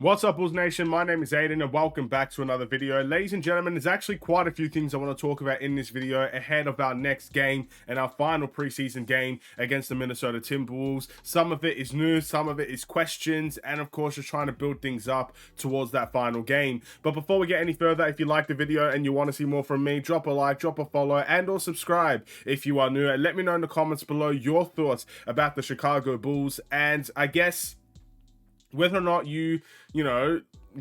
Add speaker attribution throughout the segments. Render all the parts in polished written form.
Speaker 1: What's up, Bulls Nation? My name is Aiden and welcome back to another video. Ladies and gentlemen, there's actually quite a few things I want to talk about in this video ahead of our next game and our final preseason game against the Minnesota Timberwolves. Some of it is news, some of it is questions, and of course, just trying to build things up towards that final game. But before we get any further, if you like the video and you want to see more from me, drop a like, drop a follow, and or subscribe if you are new. And let me know in the comments below your thoughts about the Chicago Bulls, and I guess whether or not you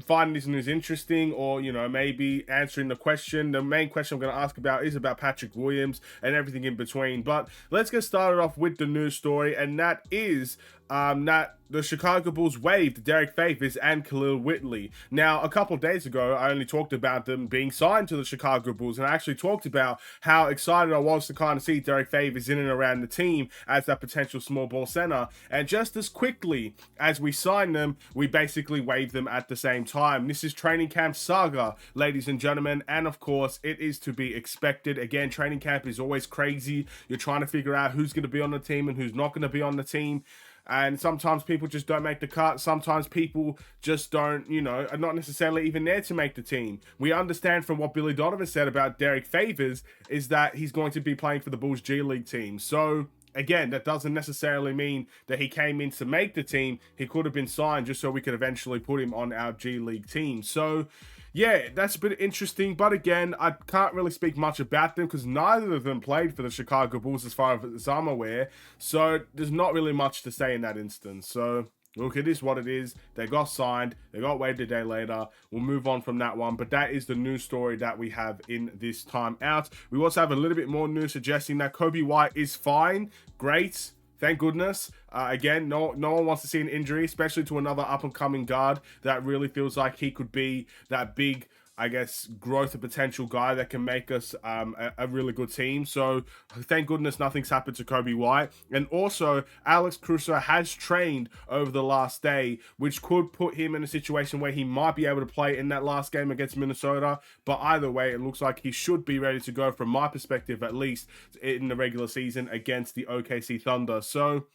Speaker 1: find this news interesting, or maybe answering the question. The main question I'm going to ask about is about Patrick Williams and everything in between. But let's get started off with the news story, and that is that the Chicago Bulls waived Derek Favors and Khalil Whitley. Now, a couple of days ago, I only talked about them being signed to the Chicago Bulls, and I actually talked about how excited I was to kind of see Derek Favors in and around the team as that potential small ball center. And just as quickly as we signed them, we basically waived them at the same time. This is training camp saga, ladies and gentlemen, and of course, it is to be expected. Again, training camp is always crazy. You're trying to figure out who's going to be on the team and who's not going to be on the team. And sometimes people just don't make the cut. Sometimes people just don't, are not necessarily even there to make the team. We understand from what Billy Donovan said about Derek Favors is that he's going to be playing for the Bulls G League team. So again, that doesn't necessarily mean that he came in to make the team. He could have been signed just so we could eventually put him on our G League team. So yeah, that's a bit interesting. But again, I can't really speak much about them because neither of them played for the Chicago Bulls as far as I'm aware. So there's not really much to say in that instance. So look, it is what it is. They got signed. They got waived a day later. We'll move on from that one. But that is the news story that we have in this time out. We also have a little bit more news suggesting that Kobe White is fine. Great. Thank goodness. Again, no one wants to see an injury, especially to another up-and-coming guard that really feels like he could be that big, I guess, growth and potential guy that can make us a really good team. So thank goodness nothing's happened to Kobe White. And also, Alex Caruso has trained over the last day, which could put him in a situation where he might be able to play in that last game against Minnesota. But either way, it looks like he should be ready to go from my perspective, at least in the regular season against the OKC Thunder. So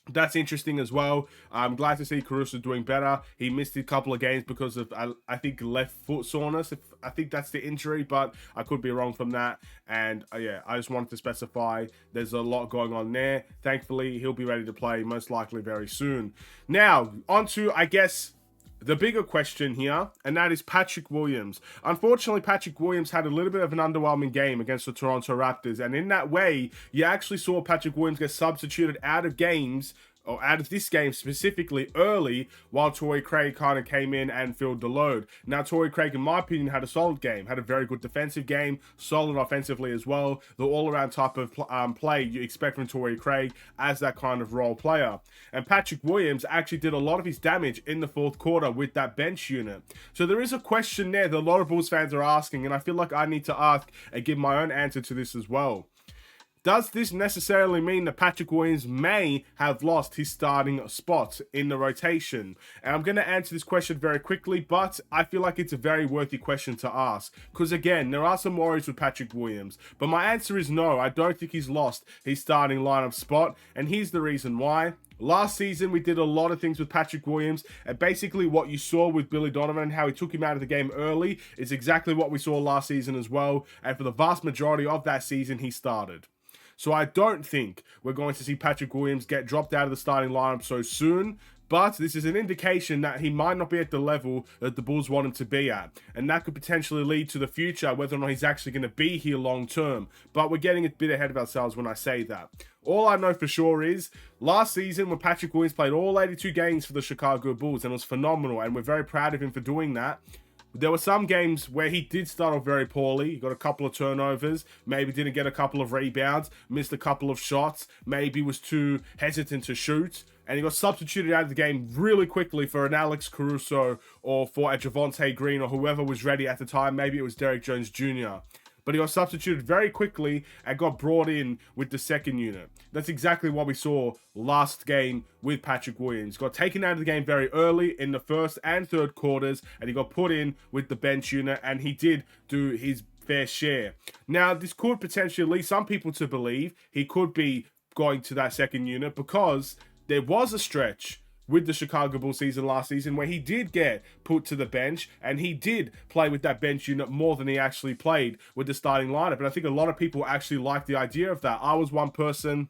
Speaker 1: that's interesting as well. I'm glad to see Caruso doing better. He missed a couple of games because of, I think, left foot soreness. I think that's the injury, but I could be wrong from that. And yeah, I just wanted to specify there's a lot going on there. Thankfully, he'll be ready to play most likely very soon. Now, on to, I guess, the bigger question here, and that is Patrick Williams. Unfortunately, Patrick Williams had a little bit of an underwhelming game against the Toronto Raptors, and in that way, you actually saw Patrick Williams get substituted out of games, or out of this game specifically early, while Torrey Craig kind of came in and filled the load. Now, Torrey Craig, in my opinion, had a solid game, had a very good defensive game, solid offensively as well. The all-around type of play you expect from Torrey Craig as that kind of role player. And Patrick Williams actually did a lot of his damage in the fourth quarter with that bench unit. So there is a question there that a lot of Bulls fans are asking, and I feel like I need to ask and give my own answer to this as well. Does this necessarily mean that Patrick Williams may have lost his starting spot in the rotation? And I'm going to answer this question very quickly, but I feel like it's a very worthy question to ask. Because again, there are some worries with Patrick Williams. But my answer is no, I don't think he's lost his starting lineup spot. And here's the reason why. Last season, we did a lot of things with Patrick Williams, and basically what you saw with Billy Donovan and how he took him out of the game early is exactly what we saw last season as well. And for the vast majority of that season, he started. So I don't think we're going to see Patrick Williams get dropped out of the starting lineup so soon, but this is an indication that he might not be at the level that the Bulls want him to be at. And that could potentially lead to the future, whether or not he's actually going to be here long term. But we're getting a bit ahead of ourselves when I say that. All I know for sure is, last season when Patrick Williams played all 82 games for the Chicago Bulls, and it was phenomenal, and we're very proud of him for doing that. There were some games where he did start off very poorly. He got a couple of turnovers, maybe didn't get a couple of rebounds, missed a couple of shots, maybe was too hesitant to shoot, and he got substituted out of the game really quickly for an Alex Caruso or for a Javonte Green or whoever was ready at the time. Maybe it was Derrick Jones Jr. But he got substituted very quickly and got brought in with the second unit. That's exactly what we saw last game with Patrick Williams. Got taken out of the game very early in the first and third quarters, and he got put in with the bench unit, and he did do his fair share. Now, this could potentially lead some people to believe he could be going to that second unit, because there was a stretch with the Chicago Bulls season last season, where he did get put to the bench and he did play with that bench unit more than he actually played with the starting lineup. And I think a lot of people actually like the idea of that. I was one person.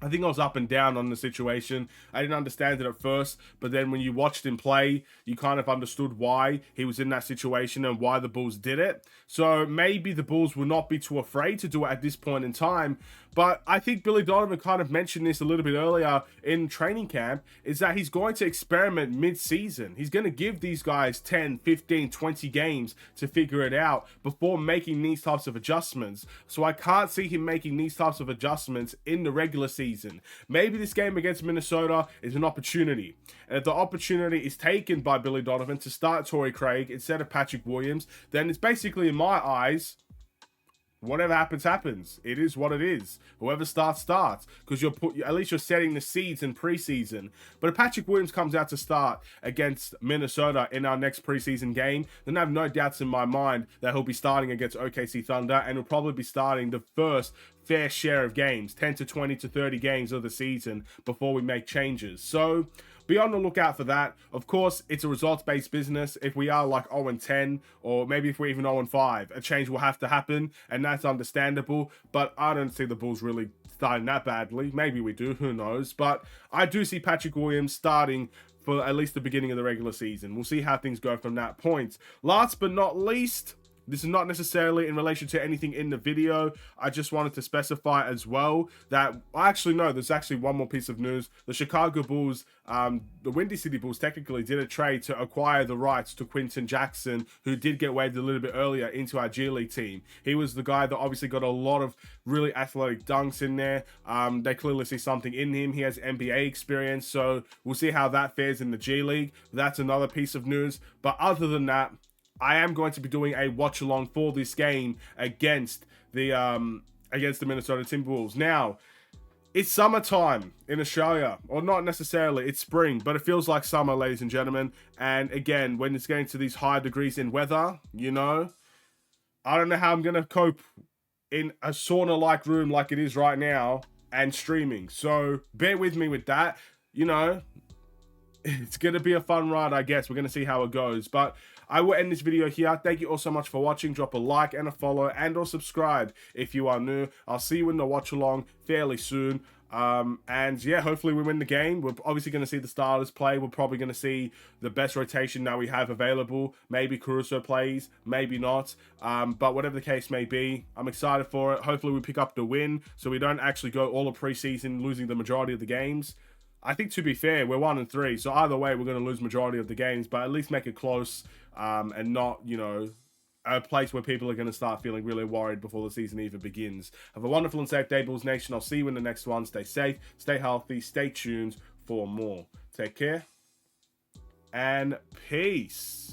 Speaker 1: I think I was up and down on the situation. I didn't understand it at first, but then when you watched him play, you kind of understood why he was in that situation and why the Bulls did it. So maybe the Bulls will not be too afraid to do it at this point in time. But I think Billy Donovan kind of mentioned this a little bit earlier in training camp, is that he's going to experiment mid-season. He's going to give these guys 10, 15, 20 games to figure it out before making these types of adjustments. So I can't see him making these types of adjustments in the regular season. Maybe this game against Minnesota is an opportunity. And if the opportunity is taken by Billy Donovan to start Torrey Craig instead of Patrick Williams, then it's basically, in my eyes, whatever happens, happens. It is what it is. Whoever starts, starts. Because at least you're setting the seeds in preseason. But if Patrick Williams comes out to start against Minnesota in our next preseason game, then I have no doubts in my mind that he'll be starting against OKC Thunder, and he'll probably be starting the first fair share of games, 10 to 20 to 30 games of the season before we make changes. So be on the lookout for that. Of course, it's a results-based business. If we are like 0-10, or maybe if we're even 0-5, a change will have to happen, and that's understandable. But I don't see the Bulls really starting that badly. Maybe we do, who knows. But I do see Patrick Williams starting for at least the beginning of the regular season. We'll see how things go from that point. Last but not least, this is not necessarily in relation to anything in the video. I just wanted to specify as well that, actually no, there's actually one more piece of news. The Chicago Bulls, the Windy City Bulls technically did a trade to acquire the rights to Quinton Jackson, who did get waived a little bit earlier into our G League team. He was the guy that obviously got a lot of really athletic dunks in there. They clearly see something in him. He has NBA experience, so we'll see how that fares in the G League. That's another piece of news. But other than that, I am going to be doing a watch along for this game against the Minnesota Timberwolves. Now, it's summertime in Australia, or not necessarily, it's spring, but it feels like summer, ladies and gentlemen. And again, when it's getting to these high degrees in weather, you know, I don't know how I'm going to cope in a sauna-like room like it is right now and streaming. So bear with me with that. You know, it's going to be a fun ride, I guess. We're going to see how it goes. But I will end this video here. Thank you all so much for watching. Drop a like and a follow and or subscribe if you are new. I'll see you in the watch along fairly soon. And yeah, hopefully we win the game. We're obviously going to see the starters play. We're probably going to see the best rotation that we have available. Maybe Caruso plays, maybe not. But whatever the case may be, I'm excited for it. Hopefully we pick up the win so we don't actually go all of preseason losing the majority of the games. I think, to be fair, we're 1-3, so either way we're going to lose majority of the games, but at least make it close, and not, you know, a place where people are going to start feeling really worried before the season even begins. Have a wonderful and safe day, Bulls Nation. I'll see you in the next one. Stay safe, stay healthy, stay tuned for more. Take care, and peace.